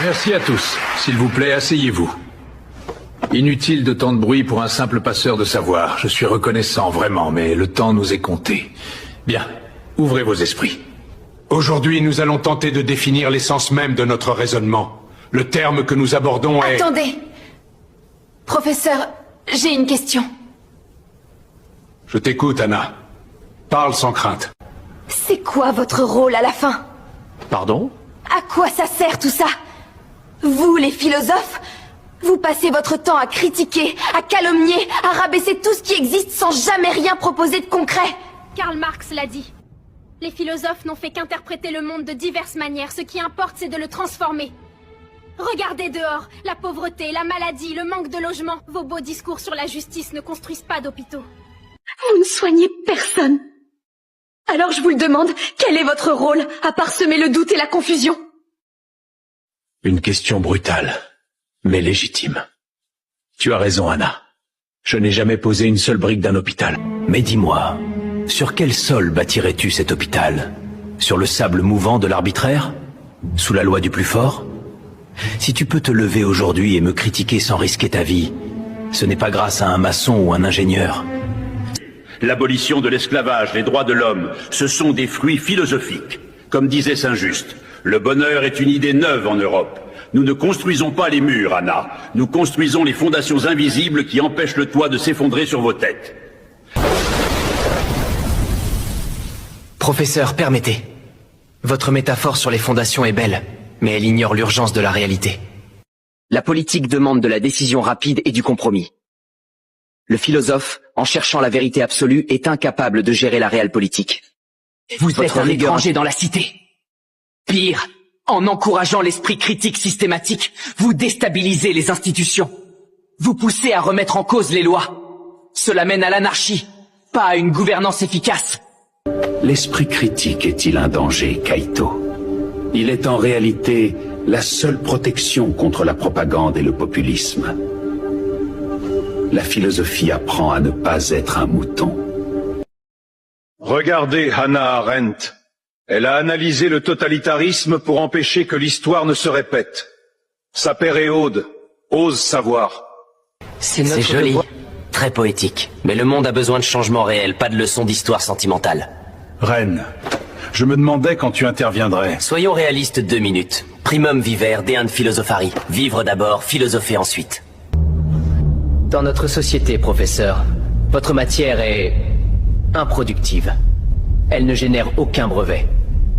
Merci à tous. S'il vous plaît, asseyez-vous. Inutile de tant de bruit pour un simple passeur de savoir. Je suis reconnaissant, vraiment, mais le temps nous est compté. Bien, ouvrez vos esprits. Aujourd'hui, nous allons tenter de définir l'essence même de notre raisonnement. Le terme que nous abordons est... Attendez. Professeur, j'ai une question. Je t'écoute, Anna. Parle sans crainte. C'est quoi votre rôle à la fin? Pardon? À quoi ça sert tout ça? Vous, les philosophes, vous passez votre temps à critiquer, à calomnier, à rabaisser tout ce qui existe sans jamais rien proposer de concret. Karl Marx l'a dit. Les philosophes n'ont fait qu'interpréter le monde de diverses manières. Ce qui importe, c'est de le transformer. Regardez dehors, la pauvreté, la maladie, le manque de logement. Vos beaux discours sur la justice ne construisent pas d'hôpitaux. Vous ne soignez personne. Alors je vous le demande, quel est votre rôle, à part semer le doute et la confusion? Une question brutale, mais légitime. Tu as raison, Anna. Je n'ai jamais posé une seule brique d'un hôpital. Mais dis-moi, sur quel sol bâtirais-tu cet hôpital? Sur le sable mouvant de l'arbitraire? Sous la loi du plus fort? Si tu peux te lever aujourd'hui et me critiquer sans risquer ta vie, ce n'est pas grâce à un maçon ou un ingénieur. L'abolition de l'esclavage, les droits de l'homme, ce sont des fruits philosophiques. Comme disait Saint-Just, le bonheur est une idée neuve en Europe. Nous ne construisons pas les murs, Anna. Nous construisons les fondations invisibles qui empêchent le toit de s'effondrer sur vos têtes. Professeur, permettez. Votre métaphore sur les fondations est belle, mais elle ignore l'urgence de la réalité. La politique demande de la décision rapide et du compromis. Le philosophe, en cherchant la vérité absolue, est incapable de gérer la réelle politique. Vous êtes un étranger dans la cité. Pire, en encourageant l'esprit critique systématique, vous déstabilisez les institutions. Vous poussez à remettre en cause les lois. Cela mène à l'anarchie, pas à une gouvernance efficace. L'esprit critique est-il un danger, Kaito? Il est en réalité la seule protection contre la propagande et le populisme. La philosophie apprend à ne pas être un mouton. Regardez Hannah Arendt. Elle a analysé le totalitarisme pour empêcher que l'histoire ne se répète. Saper et Aude, ose savoir. C'est joli, très poétique. Mais le monde a besoin de changements réels, pas de leçons d'histoire sentimentale. Reine, je me demandais quand tu interviendrais. Soyons réalistes 2 minutes. Primum vivere, deum philosophari. Vivre d'abord, philosopher ensuite. Dans notre société, professeur, votre matière est improductive. Elle ne génère aucun brevet.